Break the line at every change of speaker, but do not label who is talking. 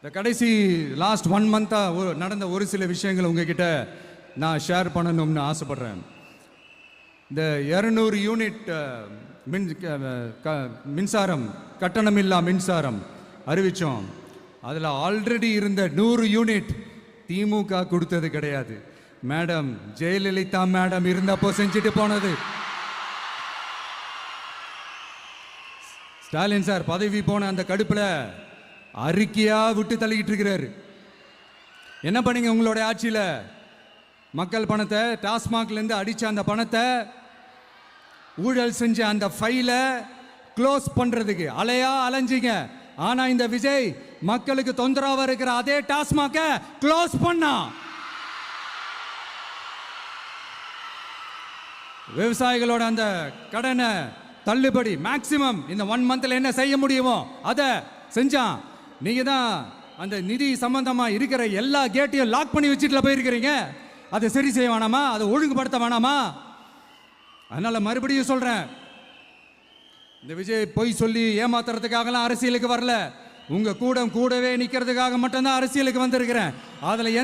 இந்த கடைசி லாஸ்ட் 1 மந்த்தாக நடந்த ஒரு சில விஷயங்கள் உங்ககிட்ட நான் ஷேர் பண்ணணும்னு ஆசைப்படுறேன். இந்த 200 யூனிட் மின்சாரம் கட்டணமில்லா மின்சாரம் அறிவித்தோம். அதில் ஆல்ரெடி இருந்த 100 யூனிட் திமுக கொடுத்தது கிடையாது. மேடம் ஜெயலலிதா மேடம் இருந்தப்போ செஞ்சுட்டு போனது. ஸ்டாலின் சார் பதவி போன அந்த கடுப்பில் அறிக்கையா விட்டு தள்ளிக்கிட்டு இருக்கிறாரு. என்ன பண்ணீங்க உங்களுடைய ஆட்சியில்? மக்கள் பணத்தை டாஸ்மாக்லேருந்து அடித்த அந்த பணத்தை ஊழல் செஞ்ச அந்த ஃபைலை க்ளோஸ் பண்ணுறதுக்கு அலையா அலைஞ்சிங்க. ஆனால் இந்த விஜய் மக்களுக்கு தொந்தரவாக இருக்கிற அதே டாஸ்மாகை க்ளோஸ் பண்ணா. விவசாயிகளோட அந்த கடனை தள்ளுபடி மேக்சிமம் இந்த 1 மந்த்ல என்ன செய்ய முடியுமோ அதை செஞ்சான். நீங்க தான் அந்த நிதி சம்பந்தமா இருக்கிற எல்லா கேட்டையும் லாக் பண்ணி வச்சுட்டு போயிருக்கிறீங்க. அதை சரி செய்ய வேணாமா? அதை ஒழுங்குபடுத்த வேணாமா? அதனால மறுபடியும் சொல்றேன், இந்த விஜய் பொய் சொல்லி ஏமாத்துறதுக்காகலாம் அரசியலுக்கு வரல. உங்க கூடவே நிக்கிறதுக்காக மட்டும்தான் அரசியலுக்கு வந்திருக்கிறேன். அதுல